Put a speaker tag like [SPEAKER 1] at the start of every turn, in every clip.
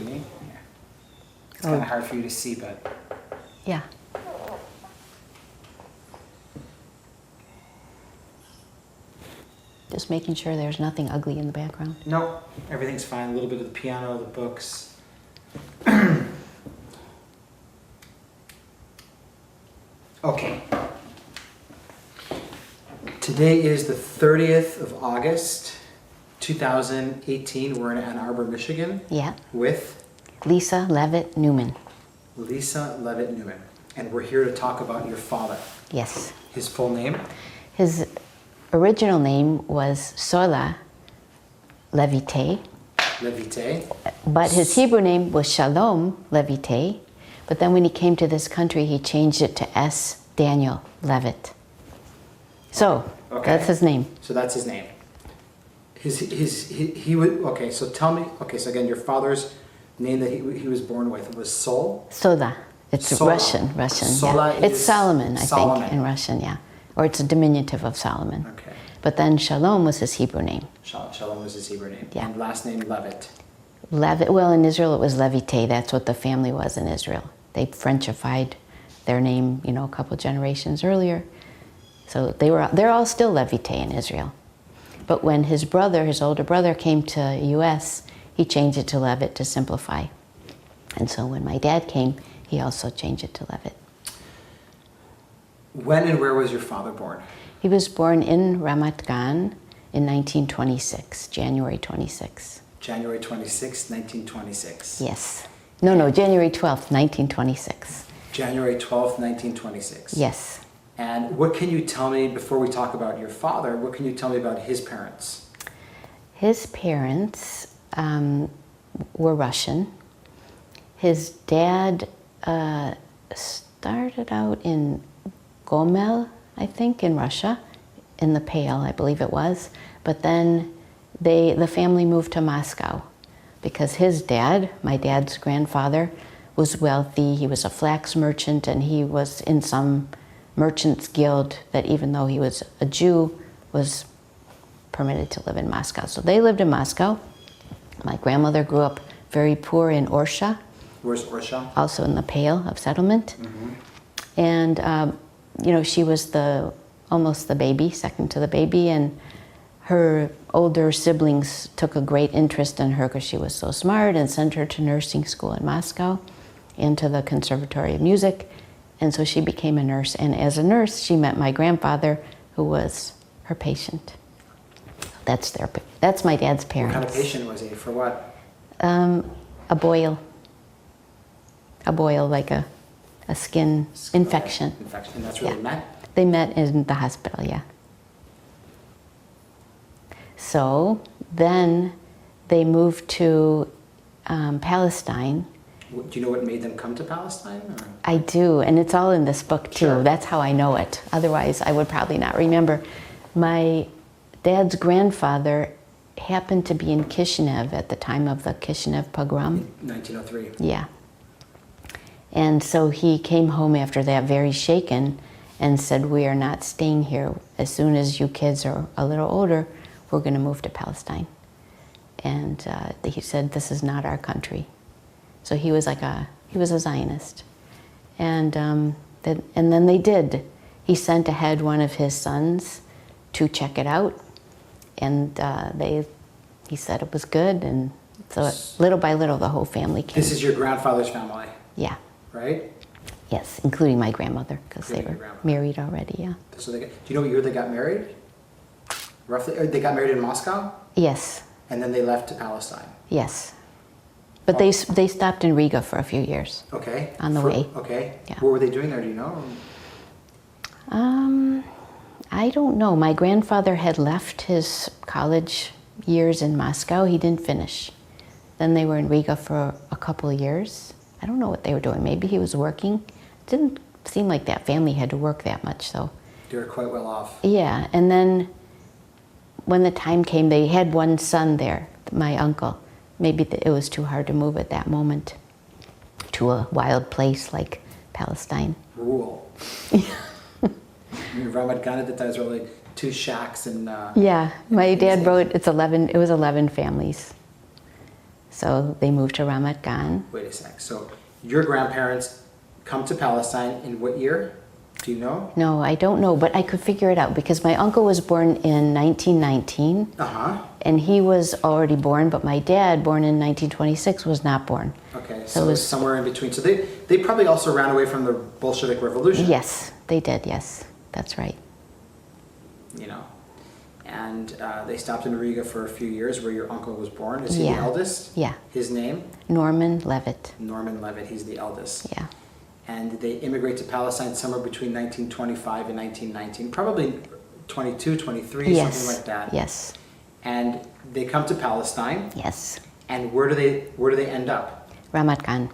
[SPEAKER 1] Yeah. It's kind of hard for you to see, but...
[SPEAKER 2] Yeah. Just making sure there's nothing ugly in the background.
[SPEAKER 1] No, everything's fine. A little bit of the piano, the books. Okay. Today is the 30th of August, 2018. We're in Ann Arbor, Michigan.
[SPEAKER 2] Yeah.
[SPEAKER 1] With
[SPEAKER 2] Liza Levit Newman.
[SPEAKER 1] Liza Levit Newman. And we're here to talk about your father.
[SPEAKER 2] Yes.
[SPEAKER 1] His full name?
[SPEAKER 2] His original name was Sola Levite.
[SPEAKER 1] Levite.
[SPEAKER 2] But his Hebrew name was Shalom Levite. But then when he came to this country, he changed it to S. Daniel Levitt. So, that's his name.
[SPEAKER 1] So that's his name. He would, okay, so tell me, okay, so again, your father's name that he was born with was Sol?
[SPEAKER 2] Sola. It's
[SPEAKER 1] Sola.
[SPEAKER 2] Russian.
[SPEAKER 1] Sola
[SPEAKER 2] yeah. It's Solomon, I
[SPEAKER 1] Solomon.
[SPEAKER 2] think, in Russian, yeah. Or it's a diminutive of Solomon.
[SPEAKER 1] Okay.
[SPEAKER 2] But then Shalom was his Hebrew name.
[SPEAKER 1] Shalom was his Hebrew name.
[SPEAKER 2] Yeah.
[SPEAKER 1] And last name Levitt.
[SPEAKER 2] Levitt, well, in Israel it was Levite. That's what the family was in Israel. They Frenchified their name, you know, a couple generations earlier. So they're all still Levite in Israel. But when his older brother came to U.S., he changed it to Levitt to simplify. And so when my dad came, he also changed it to Levitt.
[SPEAKER 1] When and where was your father born?
[SPEAKER 2] He was born in Ramat Gan in 1926, January 26.
[SPEAKER 1] January 26, 1926.
[SPEAKER 2] Yes. No, January 12th, 1926.
[SPEAKER 1] January 12th, 1926.
[SPEAKER 2] Yes.
[SPEAKER 1] And what can you tell me, before we talk about your father, what can you tell me about his parents?
[SPEAKER 2] His parents were Russian. His dad started out in Gomel, I think, in Russia, in the Pale, I believe it was. But then the family moved to Moscow because his dad, my dad's grandfather, was wealthy. He was a flax merchant, and he was in some merchants guild that, even though he was a Jew, was permitted to live in Moscow. So they lived in Moscow. My grandmother grew up very poor in Orsha.
[SPEAKER 1] Where's Orsha?
[SPEAKER 2] Also in the Pale of Settlement.
[SPEAKER 1] Mm-hmm.
[SPEAKER 2] And, you know, she was almost the baby, second to the baby, and her older siblings took a great interest in her because she was so smart and sent her to nursing school in Moscow and to the Conservatory of Music. And so she became a nurse. And as a nurse, she met my grandfather, who was her patient. That's my dad's parents.
[SPEAKER 1] What kind of patient was he? For what?
[SPEAKER 2] A boil. A boil, like a skin infection.
[SPEAKER 1] Infection. And that's where they met?
[SPEAKER 2] They met in the hospital, yeah. So then they moved to Palestine.
[SPEAKER 1] Do you know what made them come to Palestine? Or?
[SPEAKER 2] I do, and it's all in this book too.
[SPEAKER 1] Sure.
[SPEAKER 2] That's how I know it. Otherwise, I would probably not remember. My dad's grandfather happened to be in Kishinev at the time of the Kishinev pogrom.
[SPEAKER 1] 1903.
[SPEAKER 2] Yeah. And so he came home after that very shaken and said, "We are not staying here. As soon as you kids are a little older, we're going to move to Palestine." And he said, "This is not our country." So he was a Zionist. And then they did. He sent ahead one of his sons to check it out. And he said it was good. And so little by little, the whole family came.
[SPEAKER 1] This is your grandfather's family?
[SPEAKER 2] Yeah.
[SPEAKER 1] Right?
[SPEAKER 2] Yes, including my grandmother, because they were married already, yeah.
[SPEAKER 1] So do you know what year they got married? Roughly? They got married in Moscow?
[SPEAKER 2] Yes.
[SPEAKER 1] And then they left to Palestine?
[SPEAKER 2] Yes. But they stopped in Riga for a few years.
[SPEAKER 1] Okay.
[SPEAKER 2] On the way.
[SPEAKER 1] Okay.
[SPEAKER 2] Yeah.
[SPEAKER 1] What were they doing there, do you know?
[SPEAKER 2] I don't know. My grandfather had left his college years in Moscow. He didn't finish. Then they were in Riga for a couple of years. I don't know what they were doing. Maybe he was working. It didn't seem like that family had to work that much, so.
[SPEAKER 1] They were quite well off.
[SPEAKER 2] Yeah, and then when the time came, they had one son there, my uncle. Maybe it was too hard to move at that moment to a wild place like Palestine.
[SPEAKER 1] Rural. Ramat Gan at the time, there were like 2 shacks and...
[SPEAKER 2] Yeah, my dad wrote, it was 11 families. So they moved to Ramat Gan.
[SPEAKER 1] Wait a sec. So your grandparents come to Palestine in what year? Do you know?
[SPEAKER 2] No, I don't know, but I could figure it out because my uncle was born in 1919.
[SPEAKER 1] Uh-huh.
[SPEAKER 2] And he was already born, but my dad, born in 1926, was not born.
[SPEAKER 1] Okay, so it was somewhere in between. So they probably also ran away from the Bolshevik Revolution.
[SPEAKER 2] Yes, they did, yes. That's right.
[SPEAKER 1] You know, and they stopped in Riga for a few years where your uncle was born. Is he the
[SPEAKER 2] Yeah.
[SPEAKER 1] eldest?
[SPEAKER 2] Yeah.
[SPEAKER 1] His name?
[SPEAKER 2] Norman Levit.
[SPEAKER 1] Norman Levit, he's the eldest.
[SPEAKER 2] Yeah.
[SPEAKER 1] And they immigrate to Palestine somewhere between 1925 and 1919, probably 22, 23,
[SPEAKER 2] Yes.
[SPEAKER 1] something like that.
[SPEAKER 2] Yes.
[SPEAKER 1] And they come to Palestine,
[SPEAKER 2] Yes.
[SPEAKER 1] and where do they end up?
[SPEAKER 2] Ramat Gan.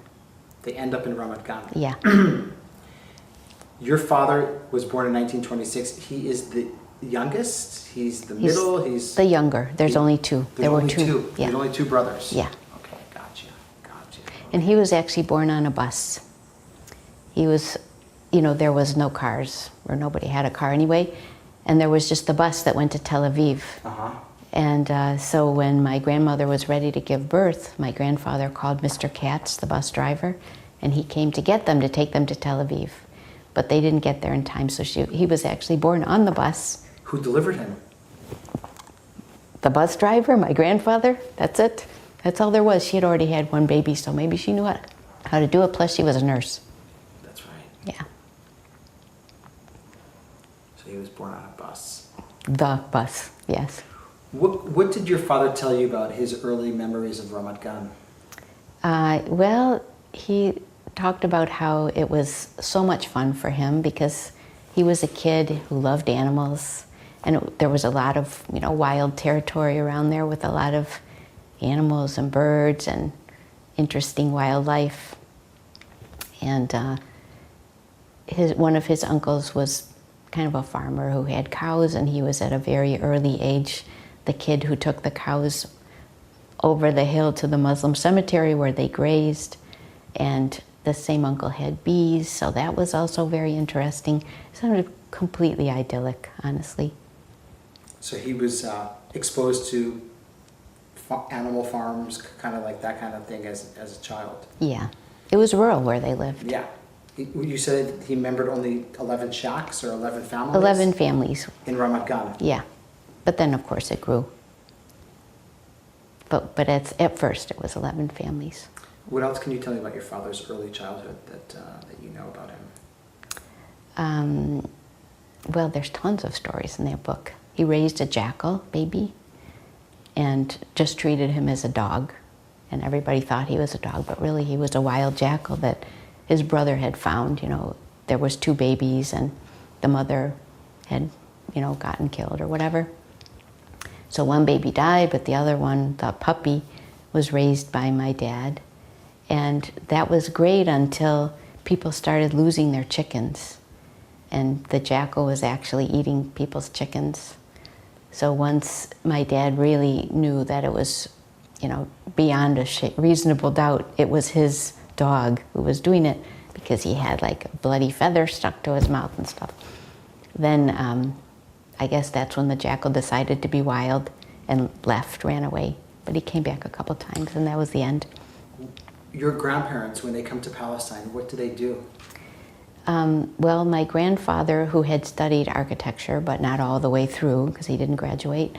[SPEAKER 1] They end up in Ramat Gan.
[SPEAKER 2] Yeah.
[SPEAKER 1] Your father was born in 1926. He is the youngest. He's the middle. He's
[SPEAKER 2] the younger. There's only two.
[SPEAKER 1] There
[SPEAKER 2] were
[SPEAKER 1] only
[SPEAKER 2] two. Yeah.
[SPEAKER 1] There's only two brothers.
[SPEAKER 2] Yeah.
[SPEAKER 1] Okay, gotcha.
[SPEAKER 2] And he was actually born on a bus. He was, there was no cars, or nobody had a car anyway, and there was just the bus that went to Tel Aviv.
[SPEAKER 1] Uh-huh.
[SPEAKER 2] And so when my grandmother was ready to give birth, my grandfather called Mr. Katz, the bus driver, and he came to get them to take them to Tel Aviv. But they didn't get there in time, so he was actually born on the bus.
[SPEAKER 1] Who delivered him?
[SPEAKER 2] The bus driver, my grandfather, that's it. That's all there was. She had already had one baby, so maybe she knew how to do it, plus she was a nurse.
[SPEAKER 1] That's right.
[SPEAKER 2] Yeah.
[SPEAKER 1] So he was born on a bus.
[SPEAKER 2] The bus, yes.
[SPEAKER 1] What did your father tell you about his early memories of Ramat Gan?
[SPEAKER 2] Well, he talked about how it was so much fun for him because he was a kid who loved animals, and there was a lot of wild territory around there with a lot of animals and birds and interesting wildlife. And one of his uncles was kind of a farmer who had cows, and he was at a very early age the kid who took the cows over the hill to the Muslim cemetery where they grazed. And the same uncle had bees, so that was also very interesting. It sounded completely idyllic, honestly.
[SPEAKER 1] So he was exposed to animal farms, kind of like that kind of thing as a child.
[SPEAKER 2] Yeah, it was rural where they lived.
[SPEAKER 1] Yeah. You said he remembered only 11 shacks or 11 families?
[SPEAKER 2] 11 families.
[SPEAKER 1] In Ramat Gan?
[SPEAKER 2] Yeah, but then of course it grew. But at first it was 11 families.
[SPEAKER 1] What else can you tell me about your father's early childhood that you know about him?
[SPEAKER 2] Well, there's tons of stories in that book. He raised a jackal baby and just treated him as a dog. And everybody thought he was a dog, but really he was a wild jackal that his brother had found. There was 2 babies and the mother had, gotten killed or whatever. So one baby died, but the other one, the puppy, was raised by my dad. And that was great until people started losing their chickens. And the jackal was actually eating people's chickens. So once my dad really knew that it was, beyond a reasonable doubt, it was his dog who was doing it because he had like a bloody feather stuck to his mouth and stuff. Then I guess that's when the jackal decided to be wild and ran away. But he came back a couple times and that was the end.
[SPEAKER 1] Your grandparents, when they come to Palestine, what do they do?
[SPEAKER 2] Well, my grandfather, who had studied architecture, but not all the way through because he didn't graduate,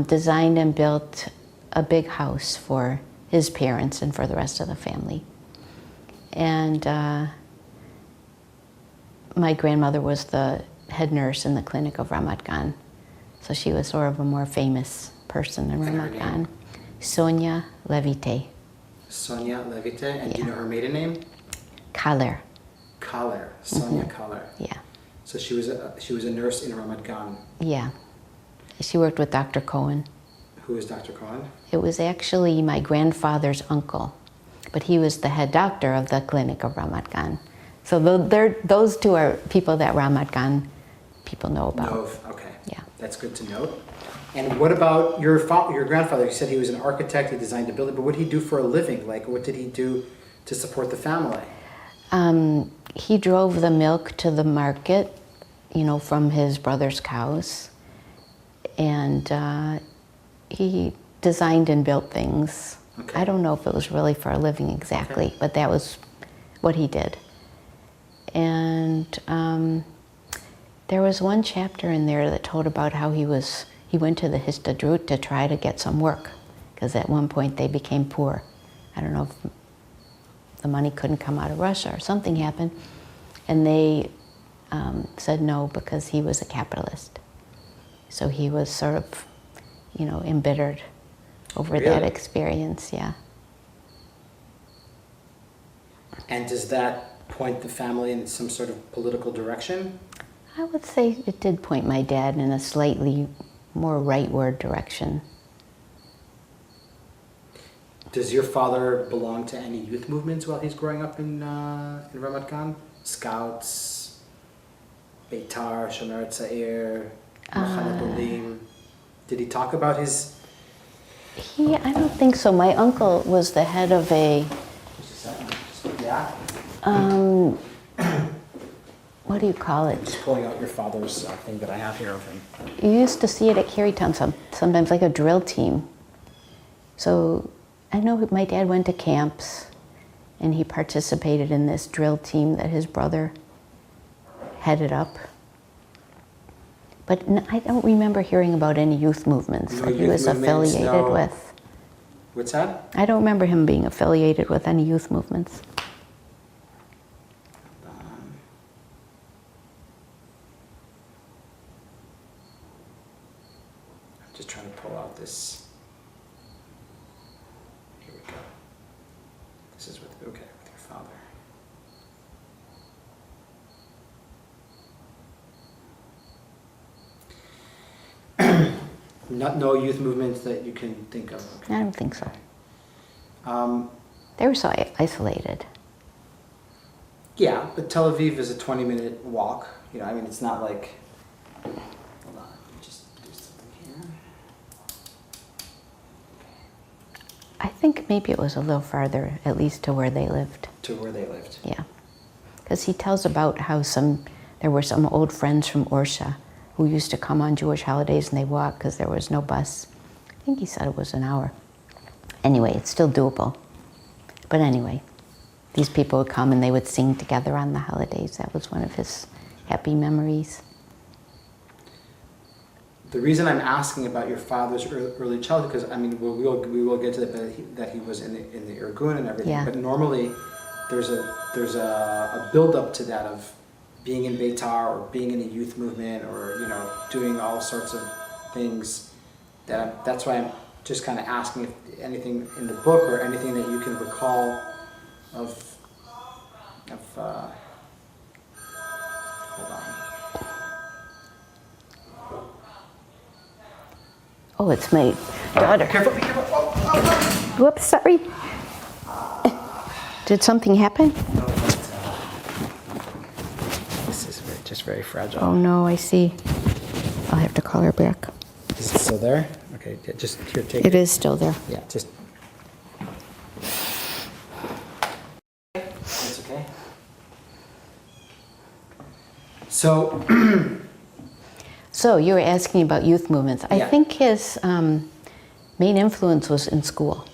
[SPEAKER 2] designed and built a big house for his parents and for the rest of the family. And my grandmother was the head nurse in the clinic of Ramat Gan. So she was sort of a more famous person in Ramat Gan. Sonia Levite.
[SPEAKER 1] Sonia Levite, and do you
[SPEAKER 2] Yeah.
[SPEAKER 1] know her maiden name?
[SPEAKER 2] Kaler.
[SPEAKER 1] Kaler, Sonia Kaler.
[SPEAKER 2] Yeah.
[SPEAKER 1] So she was a nurse in Ramat Gan.
[SPEAKER 2] Yeah. She worked with Dr. Cohen.
[SPEAKER 1] Who is Dr. Cohen?
[SPEAKER 2] It was actually my grandfather's uncle, but he was the head doctor of the clinic of Ramat Gan. So those two are people that Ramat Gan people know about.
[SPEAKER 1] Okay.
[SPEAKER 2] Yeah.
[SPEAKER 1] That's good to know. And what about your grandfather? You said he was an architect, he designed a building, but what did he do for a living? Like, what did he do to support the family?
[SPEAKER 2] He drove the milk to the market, from his brother's cows. And he designed and built things
[SPEAKER 1] Okay.
[SPEAKER 2] I don't know if it was really for a living exactly,
[SPEAKER 1] Okay.
[SPEAKER 2] but that was what he did. And there was one chapter in there that told about how he went to the Histadrut to try to get some work, because at one point they became poor. I don't know if the money couldn't come out of Russia or something happened, and they said no because he was a capitalist. So he was sort of, embittered over that
[SPEAKER 1] Really?
[SPEAKER 2] experience, yeah.
[SPEAKER 1] And does that point the family in some sort of political direction?
[SPEAKER 2] I would say it did point my dad in a slightly more rightward direction.
[SPEAKER 1] Does your father belong to any youth movements while he's growing up in Ramat Gan? Scouts, Beitar, Shomer Tzair, Machaneh Bolim. Did he talk about his...
[SPEAKER 2] I don't think so. My uncle was the head of a,
[SPEAKER 1] Yeah?
[SPEAKER 2] what do you call it?
[SPEAKER 1] Just pulling out your father's thing that I have here of him.
[SPEAKER 2] You used to see it at Carytown sometimes, like a drill team. So I know my dad went to camps and he participated in this drill team that his brother headed up. But I don't remember hearing about any youth movements
[SPEAKER 1] No
[SPEAKER 2] that he
[SPEAKER 1] youth
[SPEAKER 2] was
[SPEAKER 1] movements,
[SPEAKER 2] affiliated
[SPEAKER 1] no.
[SPEAKER 2] with.
[SPEAKER 1] What's that?
[SPEAKER 2] I don't remember him being affiliated with any youth movements.
[SPEAKER 1] I'm just trying to pull out this. Here we go. This is with your father. No youth movements that you can think of. Okay.
[SPEAKER 2] I don't think so.
[SPEAKER 1] Um,
[SPEAKER 2] They were so isolated.
[SPEAKER 1] yeah, but Tel Aviv is a 20-minute walk. It's not like. Hold on, let me just do something here.
[SPEAKER 2] I think maybe it was a little farther, at least to where they lived.
[SPEAKER 1] To where they lived.
[SPEAKER 2] Yeah. Because he tells about how there were some old friends from Orsha who used to come on Jewish holidays and they walked because there was no bus. I think he said it was an hour. Anyway, it's still doable. But anyway, these people would come and they would sing together on the holidays. That was one of his happy memories.
[SPEAKER 1] The reason I'm asking about your father's early childhood, because we will get to that, but that he was in the Irgun and everything.
[SPEAKER 2] Yeah.
[SPEAKER 1] But normally, there's a build up to that of being in Beitar or being in a youth movement or doing all sorts of things. That's why I'm just kind of asking if anything in the book or anything that you can recall of. Hold on.
[SPEAKER 2] Oh, it's my daughter.
[SPEAKER 1] Careful, be careful. Oh.
[SPEAKER 2] Whoops, sorry. Did something happen?
[SPEAKER 1] No, but, this is just very fragile.
[SPEAKER 2] Oh no, I see. I'll have to call her back.
[SPEAKER 1] Is it still there? Okay, yeah, just here, take
[SPEAKER 2] It is still there.
[SPEAKER 1] Yeah, just. That's okay. So,
[SPEAKER 2] So you were asking about youth movements. I
[SPEAKER 1] Yeah.
[SPEAKER 2] think his main influence was in school.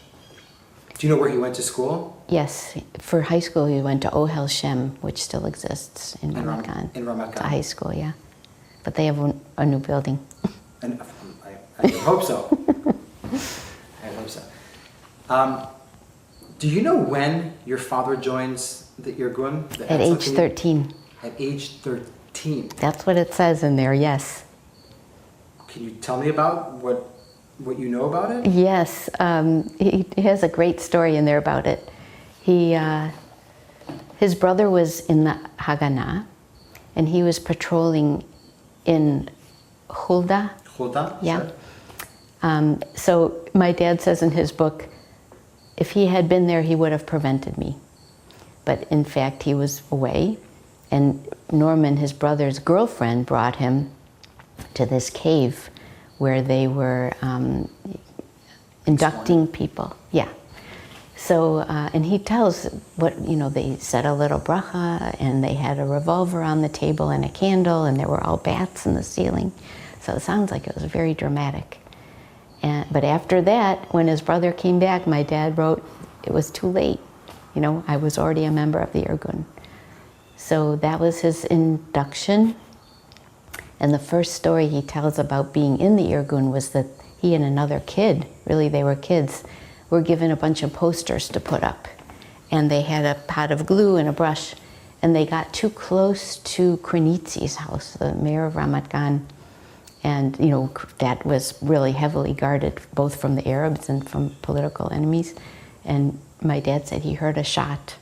[SPEAKER 1] do you know where he went to school?
[SPEAKER 2] Yes, for high school he went to Ohel Shem, which still exists in
[SPEAKER 1] In
[SPEAKER 2] Ramat Gan.
[SPEAKER 1] in Ramat
[SPEAKER 2] It's a
[SPEAKER 1] Gan.
[SPEAKER 2] high school, yeah. But they have a new building.
[SPEAKER 1] And I hope so. I hope so. Do you know when your father joins the Irgun? The
[SPEAKER 2] At age
[SPEAKER 1] Etzel?
[SPEAKER 2] 13.
[SPEAKER 1] At age 13.
[SPEAKER 2] That's what it says in there, yes.
[SPEAKER 1] Can you tell me about what you know about it?
[SPEAKER 2] Yes, he has a great story in there about it. His brother was in the Haganah, and he was patrolling in Hulda.
[SPEAKER 1] Hulda?
[SPEAKER 2] Yeah.
[SPEAKER 1] Sure.
[SPEAKER 2] So my dad says in his book, if he had been there, he would have prevented me. But in fact, he was away, and Norman, his brother's girlfriend, brought him to this cave where they were inducting people. Yeah. So, and he tells they said a little bracha, and they had a revolver on the table and a candle, and there were all bats in the ceiling. So it sounds like it was very dramatic. But after that, when his brother came back, my dad wrote, it was too late. You know, I was already a member of the Irgun. So that was his induction. And the first story he tells about being in the Irgun was that he and another kid, really they were kids, were given a bunch of posters to put up. And they had a pot of glue and a brush. And they got too close to Kranitsi's house, the mayor of Ramat Gan. And, you know, that was really heavily guarded, both from the Arabs and from political enemies. And my dad said he heard a shot.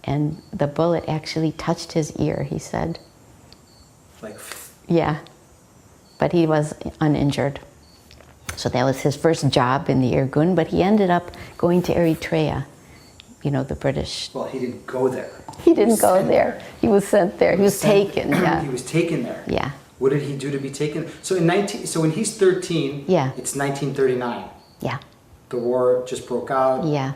[SPEAKER 2] And the bullet actually touched his ear, he said.
[SPEAKER 1] Like...
[SPEAKER 2] Yeah. But he was uninjured. So that was his first job in the Irgun, but he ended up going to Eritrea. You know, the British.
[SPEAKER 1] Well, he didn't go there.
[SPEAKER 2] He didn't go there. He was sent there. He was taken. Yeah.
[SPEAKER 1] He was taken there.
[SPEAKER 2] Yeah.
[SPEAKER 1] What did he do to be taken? So when he's 13,
[SPEAKER 2] yeah,
[SPEAKER 1] it's 1939.
[SPEAKER 2] Yeah.
[SPEAKER 1] The war just broke out.
[SPEAKER 2] Yeah.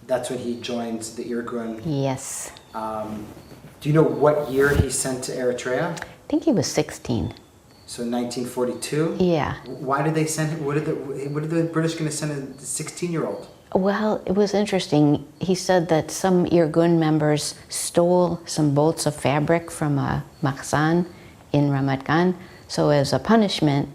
[SPEAKER 1] That's when he joins the Irgun.
[SPEAKER 2] Yes.
[SPEAKER 1] Do you know what year he's sent to Eritrea?
[SPEAKER 2] I think he was 16.
[SPEAKER 1] So 1942?
[SPEAKER 2] Yeah.
[SPEAKER 1] Why did they send him? What are the British going to send a 16-year-old?
[SPEAKER 2] Well, it was interesting. He said that some Irgun members stole some bolts of fabric from a makhzan in Ramat Gan. So as a punishment,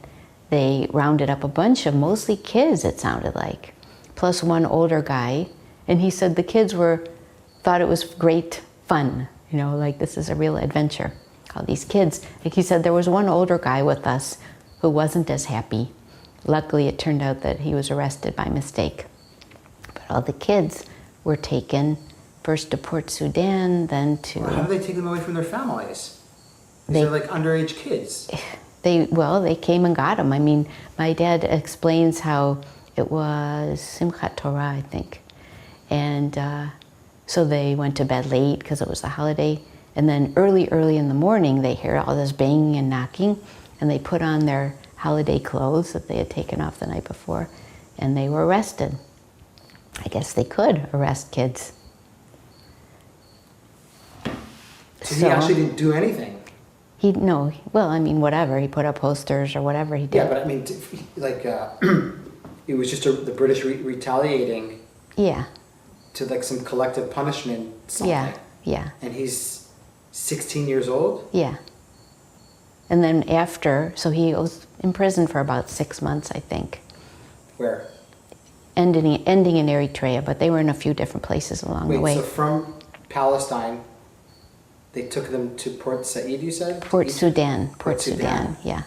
[SPEAKER 2] they rounded up a bunch of mostly kids, it sounded like, plus one older guy. And he said the kids thought it was great fun, you know, like this is a real adventure. All these kids. Like he said, there was one older guy with us who wasn't as happy. Luckily, it turned out that he was arrested by mistake. But all the kids were taken first to Port Sudan, then to...
[SPEAKER 1] Well, how did they take them away from their families? They're like underage kids.
[SPEAKER 2] They came and got them. I mean, my dad explains how it was Simchat Torah, I think. And so they went to bed late because it was the holiday. And then early in the morning, they hear all this banging and knocking, and they put on their holiday clothes that they had taken off the night before, and they were arrested. I guess they could arrest kids.
[SPEAKER 1] So he actually didn't do anything?
[SPEAKER 2] Whatever. He put up posters or whatever he did.
[SPEAKER 1] Yeah, but I mean, it was just the British retaliating.
[SPEAKER 2] Yeah.
[SPEAKER 1] To like some collective punishment, something.
[SPEAKER 2] Yeah.
[SPEAKER 1] And he's 16 years old?
[SPEAKER 2] Yeah. And then so he was in prison for about 6 months, I think.
[SPEAKER 1] Where?
[SPEAKER 2] Ending in Eritrea, but they were in a few different places along the way.
[SPEAKER 1] So from Palestine, they took them to Port Said, you said?
[SPEAKER 2] Port Sudan. Port Sudan. Yeah.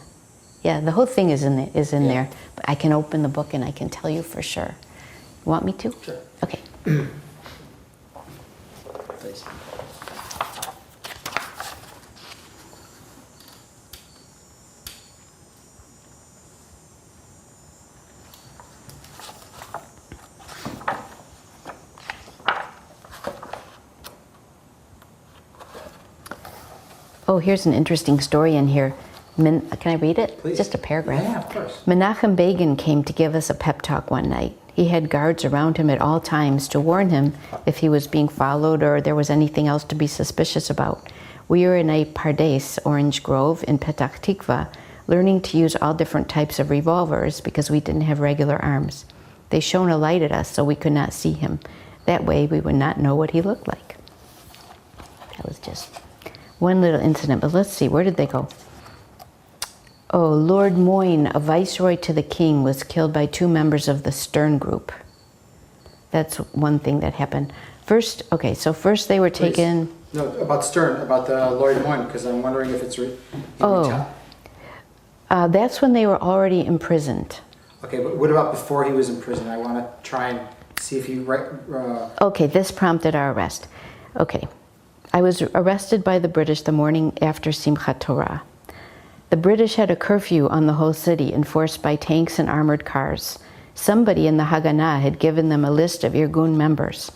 [SPEAKER 2] Yeah, the whole thing is in there. But I can open the book and I can tell you for sure. You want me to?
[SPEAKER 1] Sure.
[SPEAKER 2] Okay.
[SPEAKER 1] Please.
[SPEAKER 2] Oh, here's an interesting story in here. Can I read it?
[SPEAKER 1] Please.
[SPEAKER 2] Just a paragraph.
[SPEAKER 1] Yeah, of course.
[SPEAKER 2] Menachem Begin came to give us a pep talk one night. He had guards around him at all times to warn him if he was being followed or there was anything else to be suspicious about. We were in a Pardes, orange grove, in Petach Tikva, learning to use all different types of revolvers because we didn't have regular arms. They shone a light at us so we could not see him. That way we would not know what he looked like. That was just one little incident, but let's see, where did they go? Oh, Lord Moyne, a viceroy to the king, was killed by 2 members of the Stern group. That's one thing that happened. First they were taken...
[SPEAKER 1] No, about Stern, about the Lord Moyne, because I'm wondering if it's...
[SPEAKER 2] that's when they were already imprisoned.
[SPEAKER 1] Okay, but what about before he was in prison? I want to try and see if he...
[SPEAKER 2] Okay, this prompted our arrest. Okay, I was arrested by the British the morning after Simchat Torah. The British had a curfew on the whole city enforced by tanks and armored cars. Somebody in the Haganah had given them a list of Irgun members.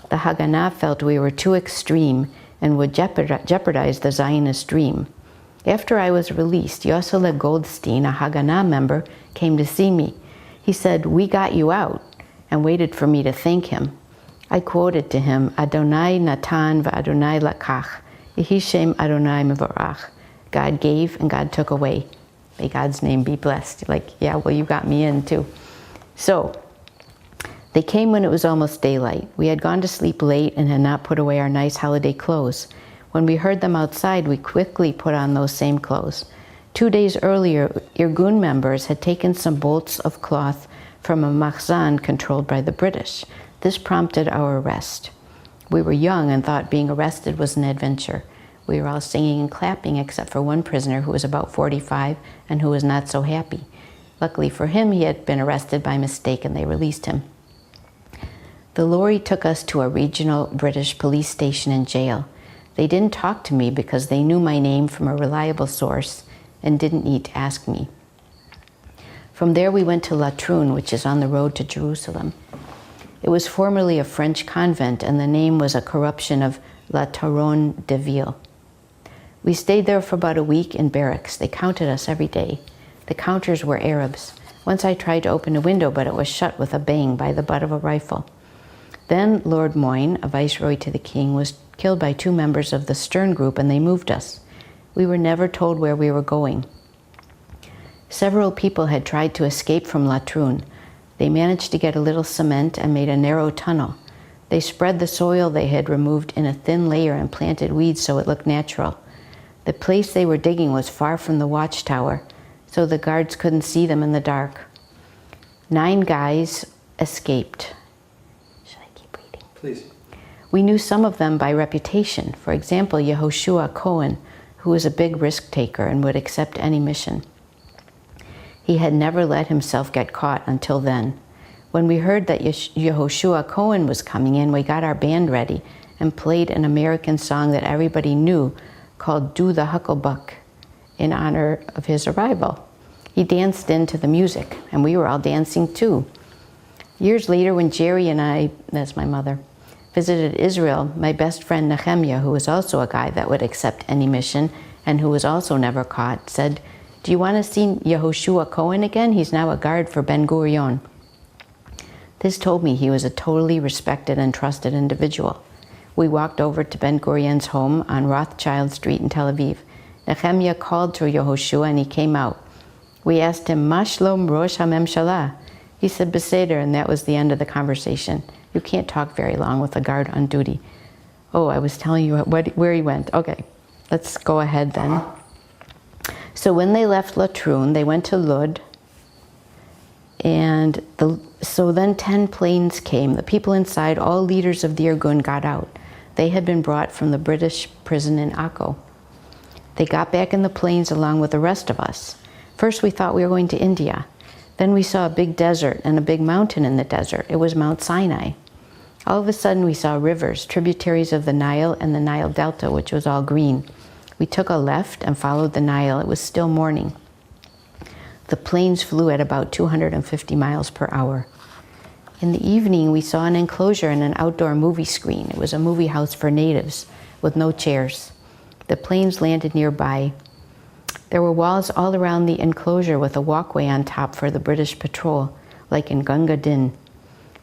[SPEAKER 2] The Haganah felt we were too extreme and would jeopardize the Zionist dream. After I was released, Yossele Goldstein, a Haganah member, came to see me. He said, "We got you out," and waited for me to thank him. I quoted to him, "Adonai natan v'Adonai lakach, Yehi Shem Adonai mevorach." God gave and God took away. May God's name be blessed. Like, yeah, well, you got me in too. So they came when it was almost daylight. We had gone to sleep late and had not put away our nice holiday clothes. When we heard them outside, we quickly put on those same clothes. 2 days earlier, Irgun members had taken some bolts of cloth from a makhzan controlled by the British. This prompted our arrest. We were young and thought being arrested was an adventure. We were all singing and clapping except for one prisoner who was about 45 and who was not so happy. Luckily for him, he had been arrested by mistake and they released him. The lorry took us to a regional British police station and jail. They didn't talk to me because they knew my name from a reliable source and didn't need to ask me. From there we went to Latrun, which is on the road to Jerusalem. It was formerly a French convent and the name was a corruption of La Taronne de Ville. We stayed there for about a week in barracks. They counted us every day. The counters were Arabs. Once I tried to open a window, but it was shut with a bang by the butt of a rifle. Then Lord Moyne, a viceroy to the king, was killed by 2 members of the Stern group and they moved us. We were never told where we were going. Several people had tried to escape from Latrun. They managed to get a little cement and made a narrow tunnel. They spread the soil they had removed in a thin layer and planted weeds so it looked natural. The place they were digging was far from the watchtower, so the guards couldn't see them in the dark. 9 guys escaped. Should I keep reading?
[SPEAKER 1] Please.
[SPEAKER 2] We knew some of them by reputation. For example, Yehoshu'a Cohen, who was a big risk taker and would accept any mission. He had never let himself get caught until then. When we heard that Yehoshu'a Cohen was coming in, we got our band ready and played an American song that everybody knew called Do the Hucklebuck in honor of his arrival. He danced into the music and we were all dancing too. Years later, when Jerry and I, that's my mother, visited Israel, my best friend Nehemiah, who was also a guy that would accept any mission and who was also never caught, said, "Do you want to see Yehoshu'a Cohen again? He's now a guard for Ben Gurion." This told me he was a totally respected and trusted individual. We walked over to Ben Gurion's home on Rothschild Street in Tel Aviv. Nehemiah called to Yehoshua and he came out. We asked him, "Ma shlom Rosh HaMemshalah?" He said, "Beseder," and that was the end of the conversation. You can't talk very long with a guard on duty. Oh, I was telling you where he went. Okay, let's go ahead then. So when they left Latrun, they went to Lud, and so then 10 planes came. The people inside, all leaders of the Irgun, got out. They had been brought from the British prison in Akko. They got back in the planes along with the rest of us. First we thought we were going to India. Then we saw a big desert and a big mountain in the desert. It was Mount Sinai. All of a sudden we saw rivers, tributaries of the Nile and the Nile Delta, which was all green. We took a left and followed the Nile. It was still morning. The planes flew at about 250 miles per hour. In the evening, we saw an enclosure and an outdoor movie screen. It was a movie house for natives with no chairs. The planes landed nearby. There were walls all around the enclosure with a walkway on top for the British patrol, like in Gunga Din.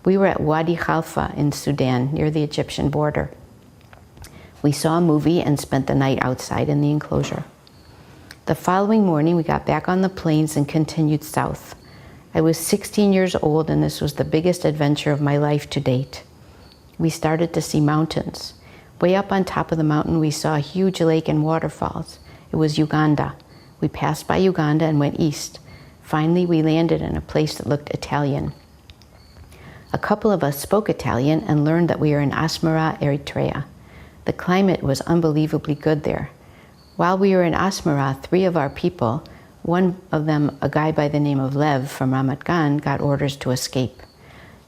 [SPEAKER 2] We were at Wadi Khalfa in Sudan, near the Egyptian border. We saw a movie and spent the night outside in the enclosure. The following morning, we got back on the planes and continued south. I was 16 years old, and this was the biggest adventure of my life to date. We started to see mountains. Way up on top of the mountain, we saw a huge lake and waterfalls. It was Uganda. We passed by Uganda and went east. Finally, we landed in a place that looked Italian. A couple of us spoke Italian and learned that we were in Asmara, Eritrea. The climate was unbelievably good there. While we were in Asmara, 3 of our people, one of them a guy by the name of Lev from Ramat Gan, got orders to escape.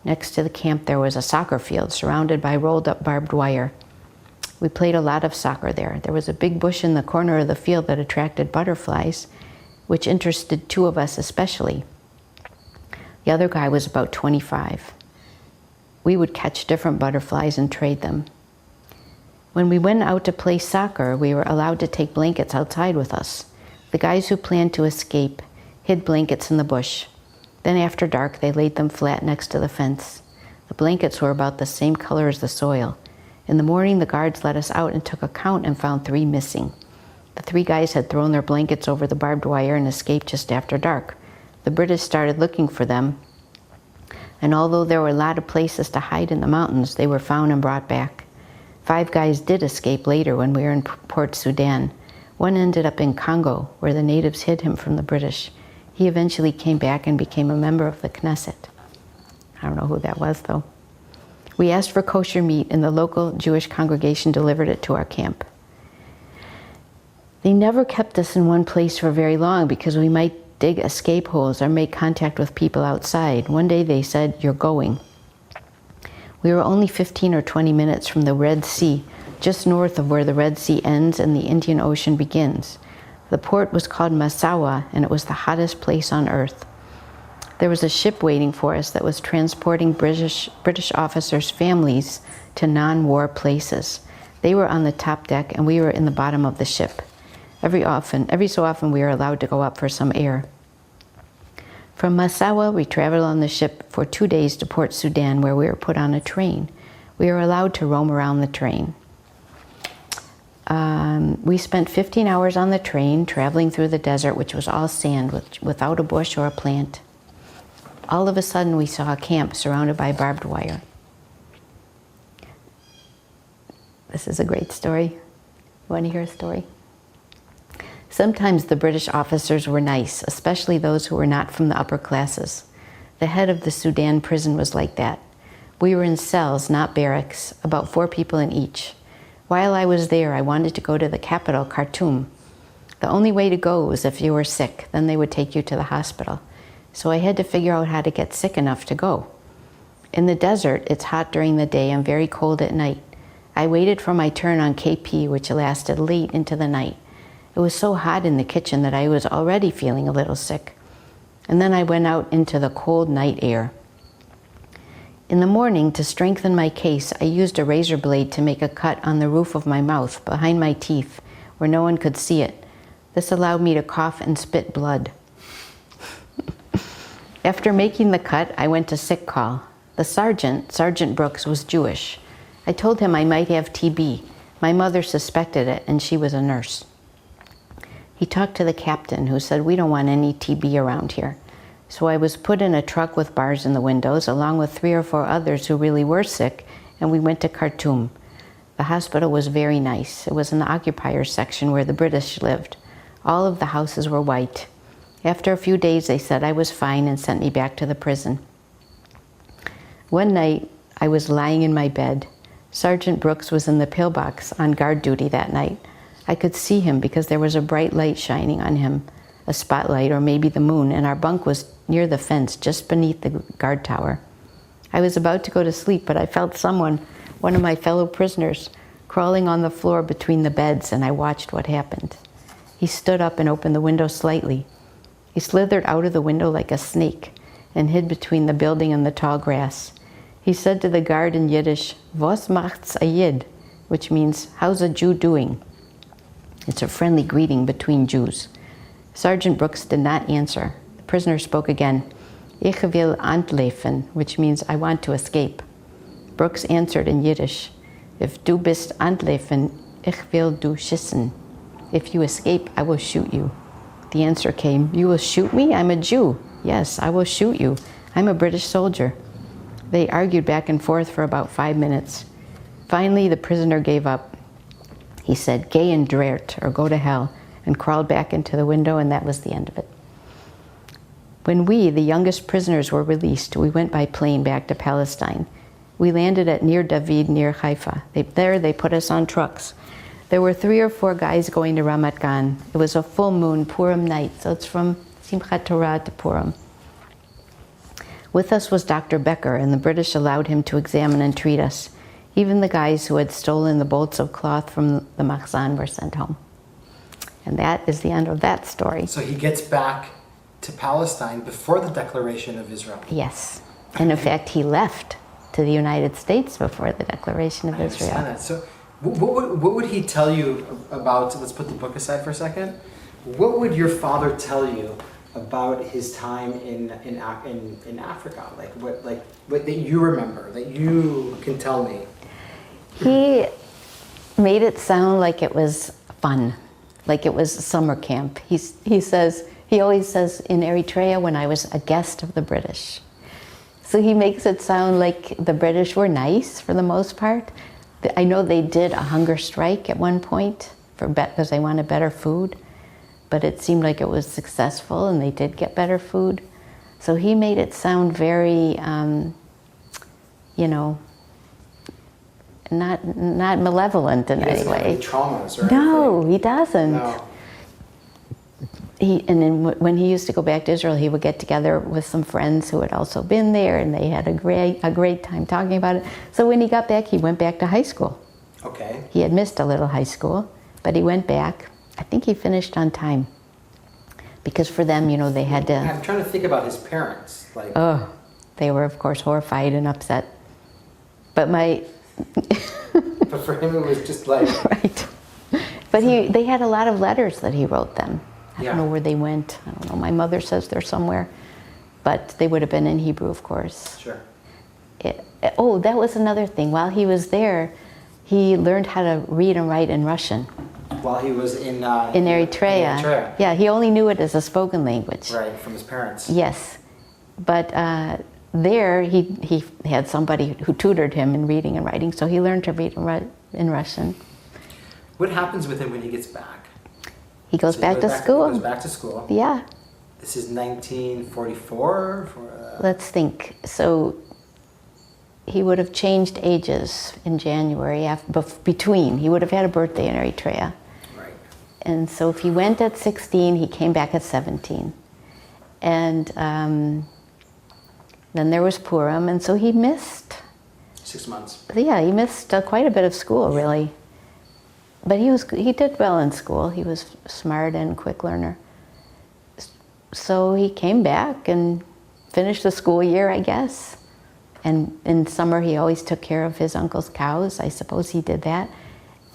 [SPEAKER 2] Next to the camp there was a soccer field surrounded by rolled up barbed wire. We played a lot of soccer there. There was a big bush in the corner of the field that attracted butterflies, which interested 2 of us especially. The other guy was about 25. We would catch different butterflies and trade them. When we went out to play soccer, we were allowed to take blankets outside with us. The guys who planned to escape hid blankets in the bush. Then after dark, they laid them flat next to the fence. The blankets were about the same color as the soil. In the morning, the guards let us out and took a count and found 3 missing. The 3 guys had thrown their blankets over the barbed wire and escaped just after dark. The British started looking for them, and although there were a lot of places to hide in the mountains, they were found and brought back. 5 guys did escape later when we were in Port Sudan. One ended up in Congo, where the natives hid him from the British. He eventually came back and became a member of the Knesset. I don't know who that was, though. We asked for kosher meat, and the local Jewish congregation delivered it to our camp. They never kept us in one place for very long because we might dig escape holes or make contact with people outside. One day they said, "You're going." We were only 15 or 20 minutes from the Red Sea, just north of where the Red Sea ends and the Indian Ocean begins. The port was called Massawa, and it was the hottest place on earth. There was a ship waiting for us that was transporting British officers' families to non-war places. They were on the top deck and we were in the bottom of the ship. Every so often we were allowed to go up for some air. From Massawa, we traveled on the ship for 2 days to Port Sudan, where we were put on a train. We were allowed to roam around the train. We spent 15 hours on the train, traveling through the desert, which was all sand, without a bush or a plant. All of a sudden, we saw a camp surrounded by barbed wire. This is a great story. You want to hear a story? Sometimes the British officers were nice, especially those who were not from the upper classes. The head of the Sudan prison was like that. We were in cells, not barracks, about 4 people in each. While I was there, I wanted to go to the capital, Khartoum. The only way to go was if you were sick, then they would take you to the hospital. So I had to figure out how to get sick enough to go. In the desert, it's hot during the day and very cold at night. I waited for my turn on KP, which lasted late into the night. It was so hot in the kitchen that I was already feeling a little sick. And then I went out into the cold night air. In the morning, to strengthen my case, I used a razor blade to make a cut on the roof of my mouth, behind my teeth, where no one could see it. This allowed me to cough and spit blood. After making the cut, I went to sick call. The Sergeant Brooks, was Jewish. I told him I might have TB. My mother suspected it, and she was a nurse. He talked to the captain, who said, "We don't want any TB around here." So I was put in a truck with bars in the windows, along with 3 or 4 others who really were sick, and we went to Khartoum. The hospital was very nice. It was in the occupier section where the British lived. All of the houses were white. After a few days, they said I was fine and sent me back to the prison. One night, I was lying in my bed. Sergeant Brooks was in the pillbox on guard duty that night. I could see him because there was a bright light shining on him, a spotlight or maybe the moon, and our bunk was near the fence just beneath the guard tower. I was about to go to sleep, but I felt someone, one of my fellow prisoners, crawling on the floor between the beds, and I watched what happened. He stood up and opened the window slightly. He slithered out of the window like a snake and hid between the building and the tall grass. He said to the guard in Yiddish, "Was macht's a Yid?" which means, "How's a Jew doing?" It's a friendly greeting between Jews. Sergeant Brooks did not answer. The prisoner spoke again, "Ich will antlaufen," which means, "I want to escape." Brooks answered in Yiddish, "If du bist antlaufen, ich will du schießen." If you escape, I will shoot you. The answer came, "You will shoot me? I'm a Jew." "Yes, I will shoot you. I'm a British soldier." They argued back and forth for about 5 minutes. Finally, the prisoner gave up. He said, "Geh in Dreert," or "Go to hell," and crawled back into the window, and that was the end of it. When we, the youngest prisoners, were released, we went by plane back to Palestine. We landed at Nir David, near Haifa. There they put us on trucks. There were 3 or 4 guys going to Ramat Gan. It was a full moon, Purim night, so it's from Simchat Torah to Purim. With us was Dr. Becker, and the British allowed him to examine and treat us. Even the guys who had stolen the bolts of cloth from the Machzan were sent home. And that is the end of that story.
[SPEAKER 1] So he gets back to Palestine before the declaration of Israel.
[SPEAKER 2] Yes. And in fact, he left to the United States before the declaration of Israel.
[SPEAKER 1] I understand that. So what would he tell you about, let's put the book aside for a second, what would your father tell you about his time in Africa? What that you remember, that you can tell me?
[SPEAKER 2] He made it sound like it was fun. like it was summer camp. He always says in Eritrea when I was a guest of the British. So he makes it sound like the British were nice for the most part. I know they did a hunger strike at one point because they wanted better food, but it seemed like it was successful and they did get better food. So he made it sound very, you know, not malevolent in any way.
[SPEAKER 1] Any traumas or
[SPEAKER 2] No,
[SPEAKER 1] anything.
[SPEAKER 2] he doesn't.
[SPEAKER 1] No.
[SPEAKER 2] And then when he used to go back to Israel, he would get together with some friends who had also been there, and they had a great time talking about it. So when he got back, he went back to high school.
[SPEAKER 1] Okay.
[SPEAKER 2] He had missed a little high school, but he went back. I think he finished on time. Because for them, you know, they had to...
[SPEAKER 1] I'm trying to think about his parents. Like,
[SPEAKER 2] Oh, they were, of course, horrified and upset. But
[SPEAKER 1] but for him, it was just like...
[SPEAKER 2] Right. But they had a lot of letters that he wrote them. I don't
[SPEAKER 1] Yeah.
[SPEAKER 2] know where they went. I don't know. My mother says they're somewhere. But they would have been in Hebrew, of course.
[SPEAKER 1] Sure.
[SPEAKER 2] Oh, that was another thing. While he was there, he learned how to read and write in Russian.
[SPEAKER 1] While he was in
[SPEAKER 2] Eritrea.
[SPEAKER 1] In Eritrea.
[SPEAKER 2] Yeah, he only knew it as a spoken language.
[SPEAKER 1] Right, from his parents.
[SPEAKER 2] Yes. But there, he had somebody who tutored him in reading and writing, so he learned to read and write in Russian.
[SPEAKER 1] What happens with him when he gets back?
[SPEAKER 2] He goes
[SPEAKER 1] So
[SPEAKER 2] back to school.
[SPEAKER 1] He goes back to school.
[SPEAKER 2] Yeah.
[SPEAKER 1] This is 1944?
[SPEAKER 2] Let's think. So he would have changed ages in January between. He would have had a birthday in Eritrea.
[SPEAKER 1] Right.
[SPEAKER 2] And so if he went at 16, he came back at 17. And then there was Purim, and so he missed.
[SPEAKER 1] 6 months.
[SPEAKER 2] Yeah, he missed quite a bit of school, really. But he did well in school. He was smart and quick learner. So he came back and finished the school year, I guess. And in summer, he always took care of his uncle's cows. I suppose he did that.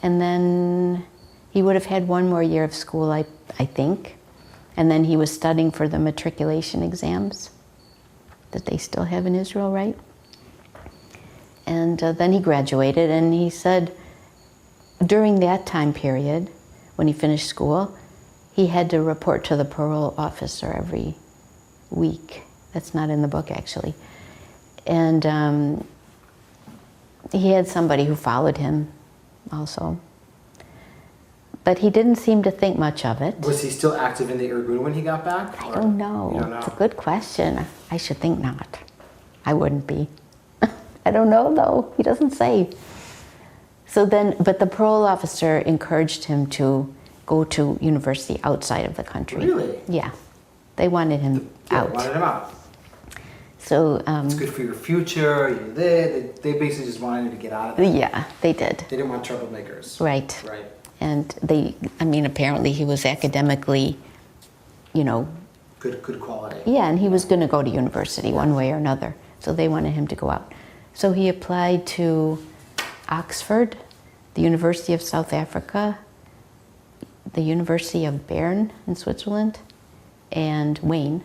[SPEAKER 2] And then he would have had one more year of school, I think. And then he was studying for the matriculation exams that they still have in Israel, right? And then he graduated, and he said during that time period, when he finished school, he had to report to the parole officer every week. That's not in the book, actually. And he had somebody who followed him also. But he didn't seem to think much of it.
[SPEAKER 1] Was he still active in the Irgun when he got back?
[SPEAKER 2] I don't know.
[SPEAKER 1] You don't know?
[SPEAKER 2] It's a good question. I should think not. I wouldn't be. I don't know, though. He doesn't say. So then, but the parole officer encouraged him to go to university outside of the country.
[SPEAKER 1] Really?
[SPEAKER 2] Yeah. They wanted him out.
[SPEAKER 1] Wanted him out.
[SPEAKER 2] So,
[SPEAKER 1] It's good for your future. You're there. They basically just wanted him to get out of there.
[SPEAKER 2] yeah, they did.
[SPEAKER 1] They didn't want troublemakers.
[SPEAKER 2] Right.
[SPEAKER 1] Right.
[SPEAKER 2] And apparently he was academically,
[SPEAKER 1] Good quality.
[SPEAKER 2] yeah, and he was going to go to university one way or another. So they wanted him to go out. So he applied to Oxford, the University of South Africa, the University of Bern in Switzerland, and Wayne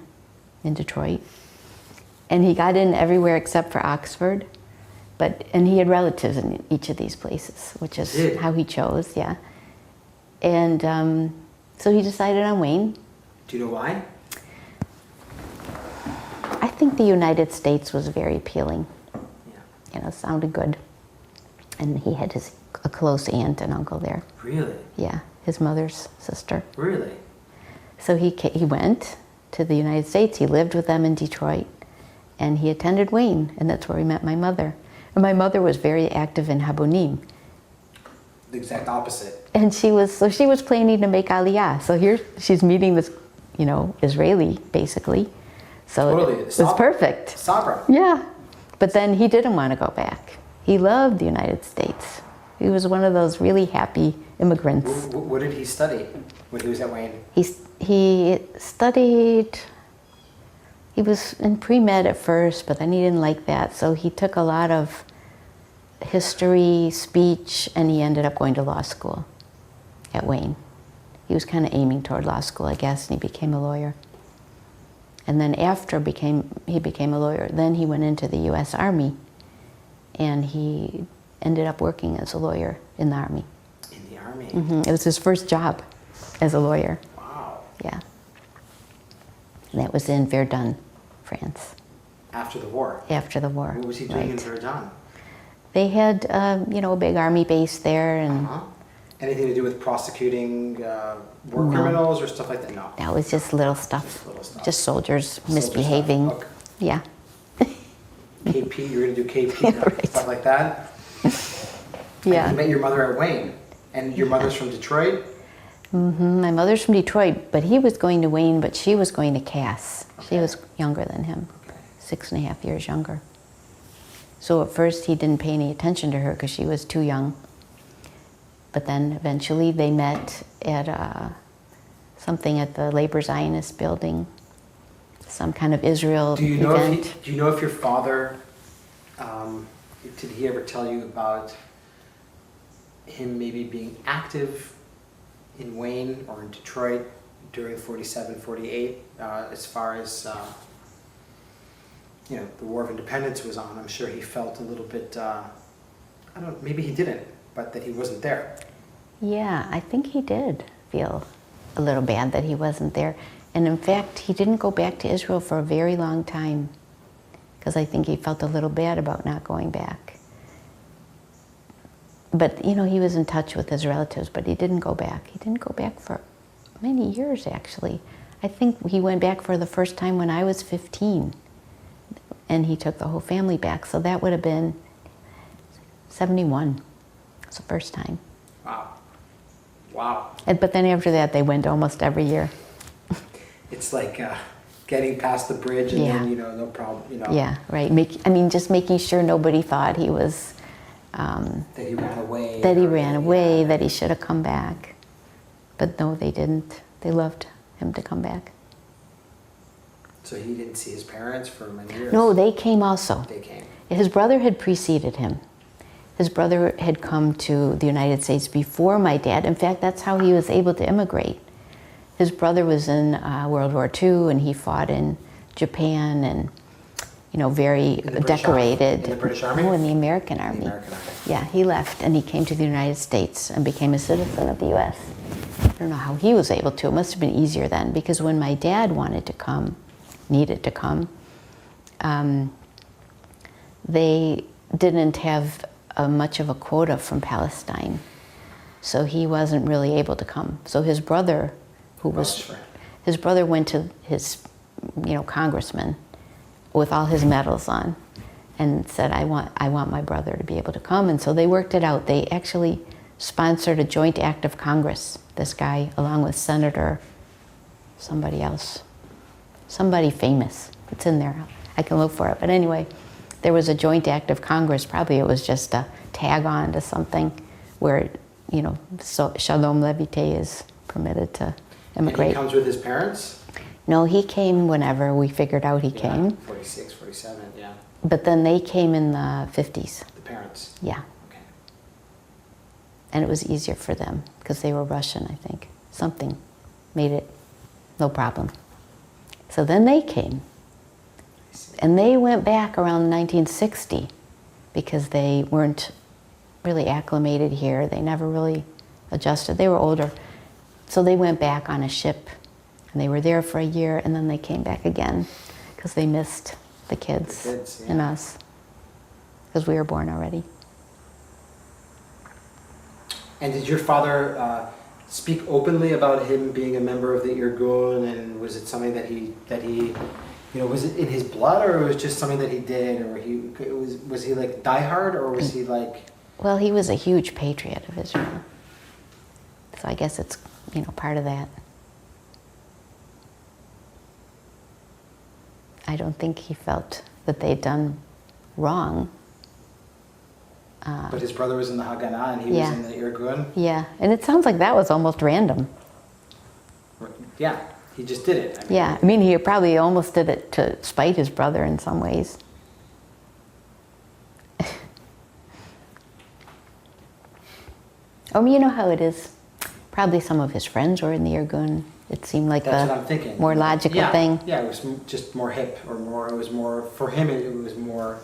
[SPEAKER 2] in Detroit. And he got in everywhere except for Oxford. And he had relatives in each of these places, which is how he chose, yeah. And so he decided on Wayne.
[SPEAKER 1] Do you know why?
[SPEAKER 2] I think the United States was very appealing.
[SPEAKER 1] Yeah.
[SPEAKER 2] Sounded good. And he had a close aunt and uncle there.
[SPEAKER 1] Really?
[SPEAKER 2] Yeah, his mother's sister.
[SPEAKER 1] Really?
[SPEAKER 2] So he went to the United States. He lived with them in Detroit. And he attended Wayne, and that's where he met my mother. And my mother was very active in Habonim.
[SPEAKER 1] The exact opposite.
[SPEAKER 2] And she was planning to make Aliyah. So here she's meeting this, Israeli, basically. So
[SPEAKER 1] Totally.
[SPEAKER 2] it was perfect.
[SPEAKER 1] Sabra.
[SPEAKER 2] Yeah. But then he didn't want to go back. He loved the United States. He was one of those really happy immigrants.
[SPEAKER 1] What did he study when he was at Wayne?
[SPEAKER 2] He studied, he was in pre-med at first, but then he didn't like that. So he took a lot of history, speech, and he ended up going to law school at Wayne. He was kind of aiming toward law school, I guess, and he became a lawyer. And then after he became a lawyer, then he went into the U.S. Army, and he ended up working as a lawyer in the Army.
[SPEAKER 1] In the Army?
[SPEAKER 2] It was his first job. as a lawyer.
[SPEAKER 1] Wow.
[SPEAKER 2] Yeah. And that was in Verdun, France.
[SPEAKER 1] After the war?
[SPEAKER 2] After the war.
[SPEAKER 1] What was he doing in Verdun?
[SPEAKER 2] They had, a big army base there, and
[SPEAKER 1] anything to do with prosecuting war criminals or stuff like that? No.
[SPEAKER 2] That was just little stuff. Just soldiers misbehaving.
[SPEAKER 1] Okay.
[SPEAKER 2] Yeah.
[SPEAKER 1] KP, you're gonna do KP,
[SPEAKER 2] Right.
[SPEAKER 1] stuff like that.
[SPEAKER 2] Yeah.
[SPEAKER 1] And you met your mother at Wayne, and your mother's from Detroit.
[SPEAKER 2] My mother's from Detroit, but he was going to Wayne, but she was going to Cass. She was younger than him, 6.5 years younger. So at first he didn't pay any attention to her because she was too young. But then eventually they met at something at the Labor Zionist building, some kind of Israel event.
[SPEAKER 1] Do you know if your father, did he ever tell you about him maybe being active in Wayne or in Detroit during 47, 48, as far as, the War of Independence was on? I'm sure he felt a little bit, maybe he didn't, but that he wasn't there.
[SPEAKER 2] Yeah, I think he did feel a little bad that he wasn't there. And in fact, he didn't go back to Israel for a very long time because I think he felt a little bad about not going back. But, he was in touch with his relatives, but he didn't go back. He didn't go back for many years, actually. I think he went back for the first time when I was 15, and he took the whole family back. So that would have been 71. It's the first time.
[SPEAKER 1] Wow.
[SPEAKER 2] But then after that, they went almost every year.
[SPEAKER 1] It's like getting past the bridge and then, no problem,
[SPEAKER 2] Yeah, right. Just making sure nobody thought he was...
[SPEAKER 1] that he ran away.
[SPEAKER 2] That he ran away, that he should have come back. But no, they didn't. They loved him to come back.
[SPEAKER 1] So he didn't see his parents for many years?
[SPEAKER 2] No, they came also.
[SPEAKER 1] They came.
[SPEAKER 2] His brother had preceded him. His brother had come to the United States before my dad. In fact, that's how he was able to immigrate. His brother was in World War II, and he fought in Japan, and very decorated.
[SPEAKER 1] In the British Army?
[SPEAKER 2] No, in the American Army.
[SPEAKER 1] The American Army.
[SPEAKER 2] Yeah, he left, and he came to the United States and became a citizen of the U.S. I don't know how he was able to. It must have been easier then, because when my dad needed to come, they didn't have much of a quota from Palestine, so he wasn't really able to come. So his brother, his brother went to his, congressman with all his medals on, and said, I want my brother to be able to come. And so they worked it out. They actually sponsored a joint act of Congress, this guy, along with Senator somebody else, somebody famous. It's in there. I can look for it. But anyway, there was a joint act of Congress. Probably it was just a tag on to something where, so Shalom Levite is permitted to immigrate.
[SPEAKER 1] And he comes with his parents?
[SPEAKER 2] No, he came whenever we figured out he came.
[SPEAKER 1] 46, 47, yeah.
[SPEAKER 2] But then they came in the 50s.
[SPEAKER 1] The parents?
[SPEAKER 2] Yeah.
[SPEAKER 1] Okay.
[SPEAKER 2] And it was easier for them because they were Russian, I think. Something made it no problem. So then they came. And they went back around 1960 because they weren't really acclimated here. They never really adjusted. They were older. So they went back on a ship, and they were there for a year, and then they came back again because they missed the kids, and us, because we were born already.
[SPEAKER 1] And did your father speak openly about him being a member of the Irgun, and was it something that he was it in his blood, or it was just something that he did, or was he like diehard, or was he like?
[SPEAKER 2] Well, he was a huge patriot of Israel, so I guess it's part of that. I don't think he felt that they'd done wrong.
[SPEAKER 1] But his brother was in the Haganah and he was in the Irgun?
[SPEAKER 2] Yeah, and it sounds like that was almost random.
[SPEAKER 1] Yeah, he just did it.
[SPEAKER 2] He probably almost did it to spite his brother in some ways. You know how it is. Probably some of his friends were in the Irgun. It seemed like
[SPEAKER 1] that's what I'm thinking.
[SPEAKER 2] More logical thing.
[SPEAKER 1] Yeah, it was just more hip, or more. It was more for him. It was more,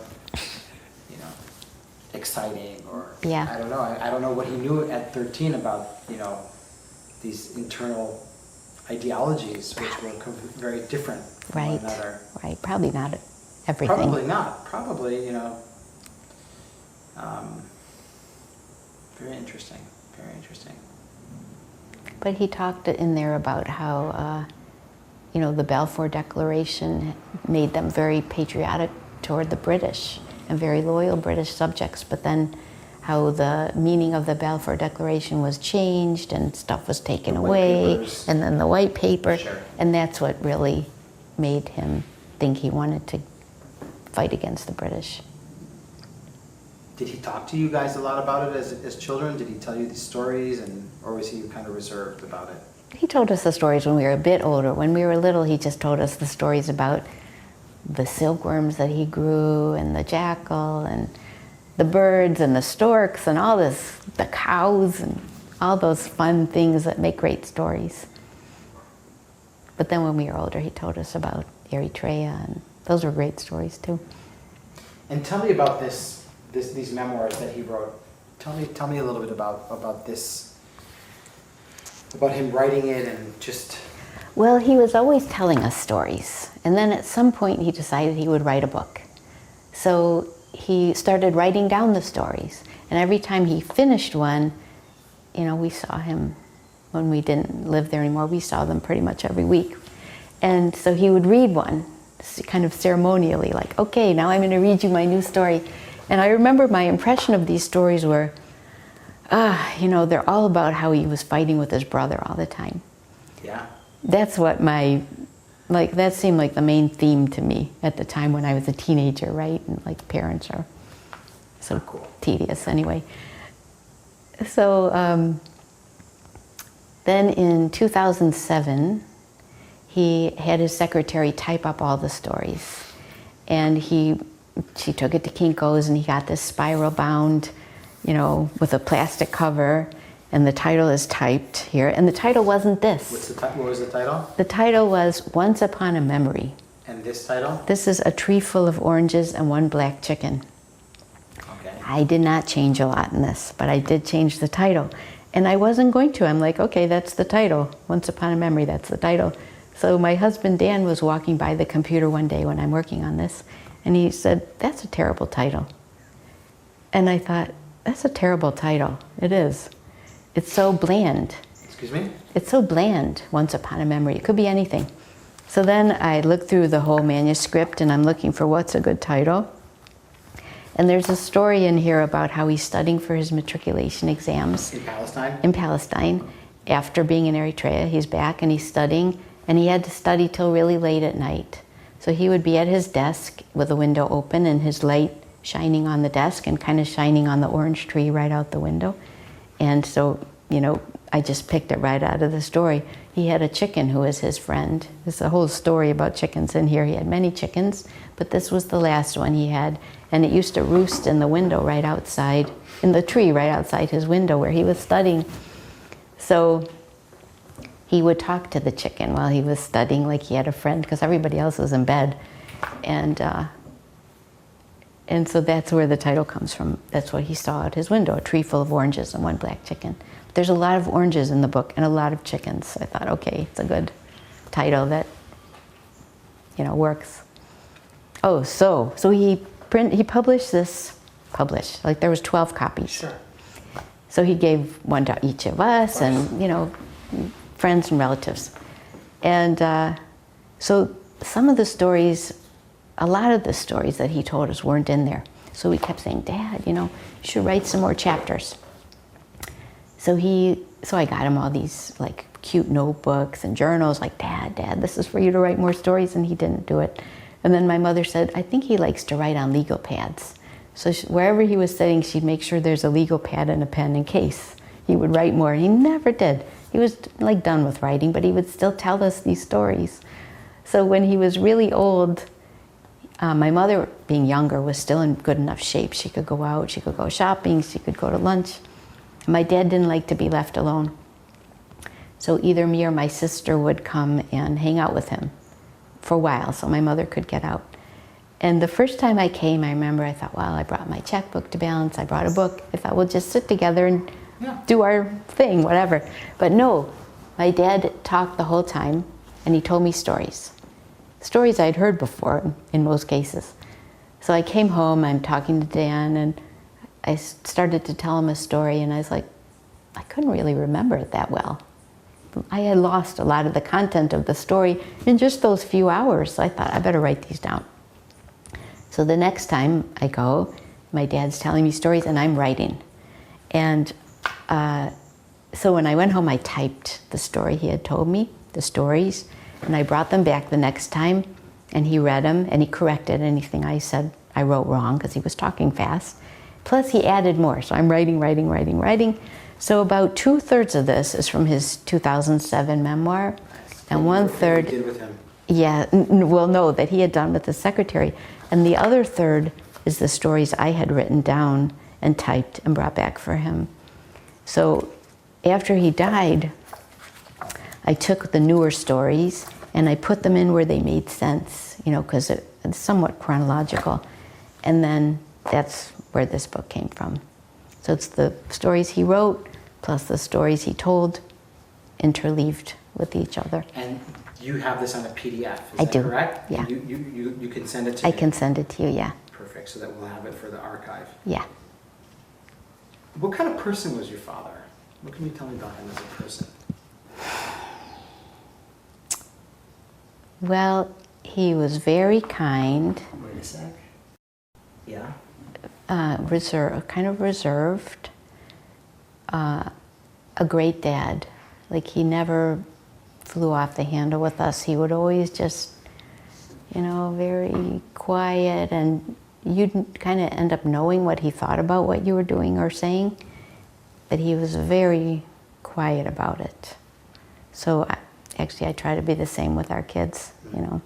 [SPEAKER 1] exciting, or I don't know. I don't know what he knew at 13 about these internal ideologies, which were very different from one another.
[SPEAKER 2] Right. Probably not everything.
[SPEAKER 1] Probably not. Probably, you know. Very interesting. Very interesting.
[SPEAKER 2] But he talked in there about how, you know, the Balfour Declaration made them very patriotic toward the British and very loyal British subjects, but then how the meaning of the Balfour Declaration was changed and stuff was taken away, papers. And then the white paper,
[SPEAKER 1] sure.
[SPEAKER 2] And that's what really made him think he wanted to fight against the British.
[SPEAKER 1] Did he talk to you guys a lot about it as children? Did he tell you these stories, or was he kind of reserved about it?
[SPEAKER 2] He told us the stories when we were a bit older. When we were little, he just told us the stories about the silkworms that he grew, and the jackal, and the birds, and the storks, and all this, the cows, and all those fun things that make great stories. But then when we were older, he told us about Eritrea, and those were great stories too.
[SPEAKER 1] And tell me about these memoirs that he wrote. Tell me a little bit about this, about him writing it and just.
[SPEAKER 2] Well, he was always telling us stories, and then at some point he decided he would write a book. So he started writing down the stories, and every time he finished one, you know, we saw him when we didn't live there anymore. We saw them pretty much every week, and so he would read one, kind of ceremonially, like, okay, now I'm going to read you my new story. And I remember my impression of these stories were, you know, they're all about how he was fighting with his brother all the time.
[SPEAKER 1] Yeah.
[SPEAKER 2] That's what that seemed like the main theme to me at the time when I was a teenager, right? And like parents are so
[SPEAKER 1] cool.
[SPEAKER 2] Tedious anyway. So then in 2007, he had his secretary type up all the stories. And she took it to Kinko's, and he got this spiral bound, you know, with a plastic cover, and the title is typed here. And the title wasn't this.
[SPEAKER 1] What was the title?
[SPEAKER 2] The title was Once Upon a Memory.
[SPEAKER 1] And this title?
[SPEAKER 2] This is A Tree Full of Oranges and One Black Chicken.
[SPEAKER 1] Okay.
[SPEAKER 2] I did not change a lot in this, but I did change the title. And I wasn't going to. I'm like, okay, that's the title. Once Upon a Memory, that's the title. So my husband Dan was walking by the computer one day when I'm working on this, and he said, that's a terrible title. And I thought, that's a terrible title. It is. It's so bland.
[SPEAKER 1] Excuse me?
[SPEAKER 2] It's so bland, Once Upon a Memory. It could be anything. So then I looked through the whole manuscript, and I'm looking for what's a good title. And there's a story in here about how he's studying for his matriculation exams.
[SPEAKER 1] In Palestine?
[SPEAKER 2] In Palestine. After being in Eritrea, he's back and he's studying, and he had to study till really late at night. So he would be at his desk with the window open and his light shining on the desk and kind of shining on the orange tree right out the window. And so, you know, I just picked it right out of the story. He had a chicken who was his friend. There's a whole story about chickens in here. He had many chickens, but this was the last one he had. And it used to roost in the window right outside, in the tree right outside his window where he was studying. So he would talk to the chicken while he was studying like he had a friend, because everybody else was in bed. And so that's where the title comes from. That's what he saw out his window, a tree full of oranges and one black chicken. There's a lot of oranges in the book and a lot of chickens. I thought, okay, it's a good title that, you know, works. Oh, so he published this, like there was 12 copies.
[SPEAKER 1] Sure.
[SPEAKER 2] So he gave one to each of us and, you know, friends and relatives. And so some of the stories, a lot of the stories that he told us weren't in there. So we kept saying, Dad, you know, you should write some more chapters. So I got him all these like cute notebooks and journals, like, Dad, this is for you to write more stories, and he didn't do it. And then my mother said, I think he likes to write on legal pads. So wherever he was sitting, she'd make sure there's a legal pad and a pen in case he would write more. He never did. He was like done with writing, but he would still tell us these stories. So when he was really old, my mother, being younger, was still in good enough shape. She could go out, she could go shopping, she could go to lunch. And my dad didn't like to be left alone. So either me or my sister would come and hang out with him for a while so my mother could get out. And the first time I came, I remember I thought, well, I brought my checkbook to balance, I brought a book. I thought we'll just sit together and do our thing, whatever. But no, My dad talked the whole time, and he told me stories. Stories I'd heard before, in most cases. So I came home, I'm talking to Dan, and I started to tell him a story, and I was like, I couldn't really remember it that well. I had lost a lot of the content of the story in just those few hours, so I thought, I better write these down. So the next time I go, my dad's telling me stories, and I'm writing. And so when I went home, I typed the story he had told me, the stories, and I brought them back the next time, and he read them, and he corrected anything I said I wrote wrong, because he was talking fast. Plus, he added more, so I'm writing. So about 2/3 of this is from his 2007 memoir, and 1/3...
[SPEAKER 1] What you did with him?
[SPEAKER 2] Yeah, well, no, that he had done with the secretary. And the other third is the stories I had written down and typed and brought back for him. So after he died, I took the newer stories and I put them in where they made sense, you know, because it's somewhat chronological. And then that's where this book came from. So it's the stories he wrote plus the stories he told interleaved with each other.
[SPEAKER 1] And you have this on a PDF, is
[SPEAKER 2] I
[SPEAKER 1] that
[SPEAKER 2] do,
[SPEAKER 1] correct?
[SPEAKER 2] yeah.
[SPEAKER 1] You can send it to me?
[SPEAKER 2] I can send it to you, yeah.
[SPEAKER 1] Perfect, so that we'll have it for the archive.
[SPEAKER 2] Yeah.
[SPEAKER 1] What kind of person was your father? What can you tell me about him as a person?
[SPEAKER 2] Well, he was very kind.
[SPEAKER 1] Wait a sec. Yeah?
[SPEAKER 2] Kind of reserved. A great dad. Like, he never flew off the handle with us. He would always just, you know, very quiet, and you'd kind of end up knowing what he thought about what you were doing or saying, but he was very quiet about it. So actually I try to be the same with our kids, you know.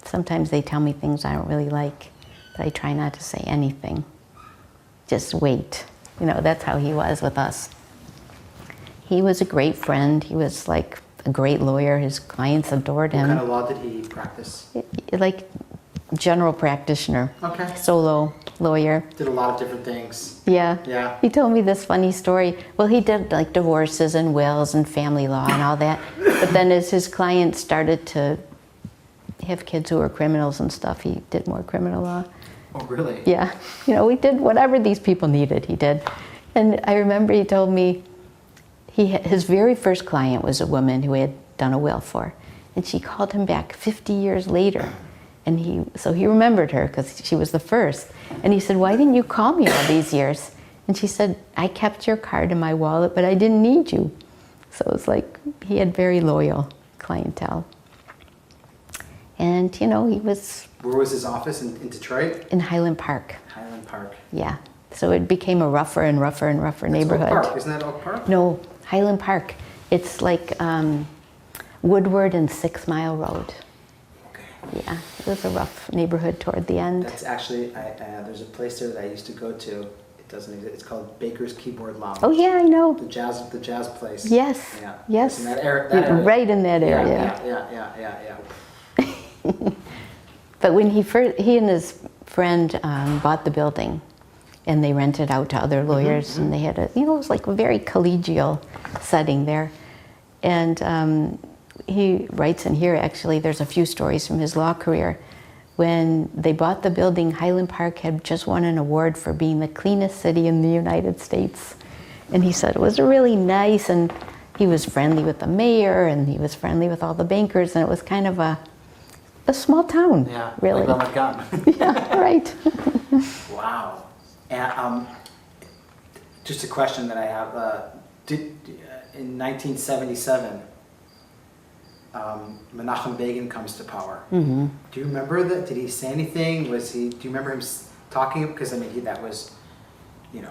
[SPEAKER 2] Sometimes they tell me things I don't really like, but I try not to say anything. Just wait. You know, that's how he was with us. He was a great friend. He was like a great lawyer. His clients adored him.
[SPEAKER 1] What kind of law did he practice?
[SPEAKER 2] Like general practitioner.
[SPEAKER 1] Okay.
[SPEAKER 2] Solo lawyer.
[SPEAKER 1] Did a lot of different things.
[SPEAKER 2] Yeah.
[SPEAKER 1] Yeah.
[SPEAKER 2] He told me this funny story. Well, he did like divorces and wills and family law and all that. But then as his clients started to have kids who were criminals and stuff, he did more criminal law.
[SPEAKER 1] Oh, really?
[SPEAKER 2] Yeah. You know, we did whatever these people needed, he did. And I remember he told me his very first client was a woman who he had done a will for. And she called him back 50 years later. And so he remembered her because she was the first. And he said, why didn't you call me all these years? And she said, I kept your card in my wallet, but I didn't need you. So it was like, he had very loyal clientele. And, you know, he was...
[SPEAKER 1] Where was his office? In Detroit?
[SPEAKER 2] In Highland Park.
[SPEAKER 1] Highland Park.
[SPEAKER 2] Yeah. So it became a rougher and rougher and rougher neighborhood.
[SPEAKER 1] Oak Park. Isn't that Oak Park?
[SPEAKER 2] No, Highland Park. It's like Woodward and 6 Mile Road.
[SPEAKER 1] Okay.
[SPEAKER 2] Yeah, it was a rough neighborhood toward the end.
[SPEAKER 1] That's actually, there's a place there that I used to go to. It doesn't exist. It's called Baker's Keyboard Lounge.
[SPEAKER 2] Oh yeah, I know.
[SPEAKER 1] The jazz place.
[SPEAKER 2] Yes.
[SPEAKER 1] Yeah.
[SPEAKER 2] Yes.
[SPEAKER 1] It's in that area.
[SPEAKER 2] Right in that area.
[SPEAKER 1] Yeah.
[SPEAKER 2] But when he and his friend bought the building, and they rented out to other lawyers, and they had it was like a very collegial setting there. And he writes in here, actually, there's a few stories from his law career. When they bought the building, Highland Park had just won an award for being the cleanest city in the United States. And he said it was really nice, and he was friendly with the mayor, and he was friendly with all the bankers, and it was kind of a small town,
[SPEAKER 1] Yeah,
[SPEAKER 2] really.
[SPEAKER 1] like Gun.
[SPEAKER 2] Yeah, right.
[SPEAKER 1] Wow. And just a question that I have. In 1977, Menachem Begin comes to power.
[SPEAKER 2] Mm-hmm.
[SPEAKER 1] Do you remember that? Did he say anything? Do you remember him talking? Because I mean, that was,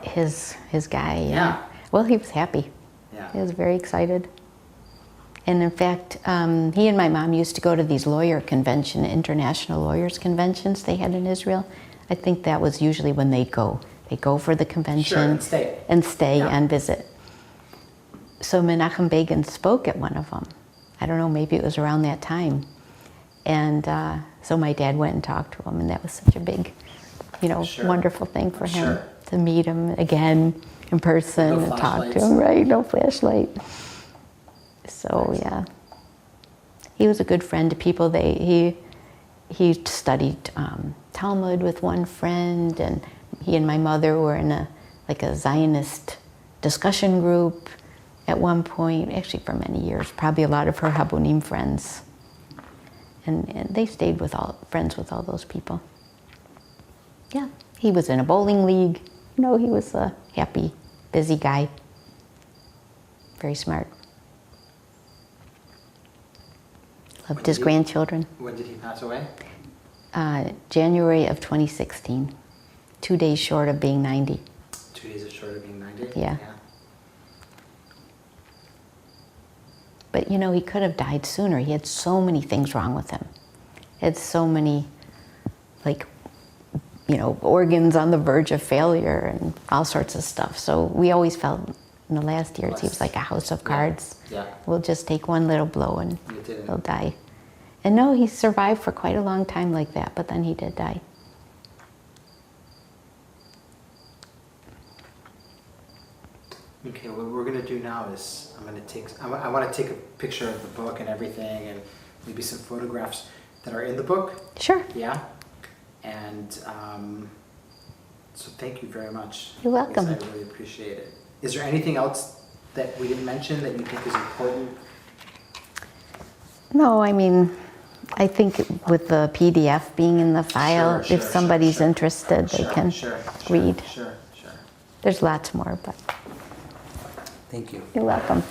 [SPEAKER 2] his guy.
[SPEAKER 1] Yeah.
[SPEAKER 2] Well, he was happy.
[SPEAKER 1] Yeah.
[SPEAKER 2] He was very excited. And in fact, he and my mom used to go to these international lawyers conventions they had in Israel. I think that was usually when they'd go. They go for the convention.
[SPEAKER 1] Sure, and stay. Yeah.
[SPEAKER 2] And visit. So Menachem Begin spoke at one of them. I don't know, maybe it was around that time. And so my dad went and talked to him, and that was such a big,
[SPEAKER 1] Sure.
[SPEAKER 2] wonderful thing for him.
[SPEAKER 1] Sure.
[SPEAKER 2] To meet him again in person
[SPEAKER 1] No
[SPEAKER 2] and talk to
[SPEAKER 1] flashlights.
[SPEAKER 2] him, right? No flashlight. So yeah, he was a good friend to people. He studied Talmud with one friend, and he and my mother were in a Zionist discussion group at one point, actually for many years, probably a lot of her Habonim friends. And they stayed friends with all those people. Yeah, he was in a bowling league. You know, he was a happy, busy guy. Very smart. Loved his grandchildren.
[SPEAKER 1] When did he pass away?
[SPEAKER 2] January of 2016. 2 days short of being 90.
[SPEAKER 1] 2 days short of being 90?
[SPEAKER 2] Yeah. But you know, he could have died sooner. He had so many things wrong with him. He had so many, organs on the verge of failure and all sorts of stuff. So we always felt in the last years he was like a house of cards.
[SPEAKER 1] Yeah.
[SPEAKER 2] We'll just take one little blow and he'll die. And no, he survived for quite a long time like that, but then he did die.
[SPEAKER 1] Okay, what we're gonna do now is I want to take a picture of the book and everything, and maybe some photographs that are in the book.
[SPEAKER 2] Sure.
[SPEAKER 1] Yeah. And so thank you very much.
[SPEAKER 2] You're welcome.
[SPEAKER 1] Lisa, I really appreciate it. Is there anything else that we didn't mention that you think is important?
[SPEAKER 2] No, I mean, I think with the PDF being in the file, if somebody's interested, they can read.
[SPEAKER 1] Sure.
[SPEAKER 2] There's lots more, but
[SPEAKER 1] Thank you.
[SPEAKER 2] you're welcome.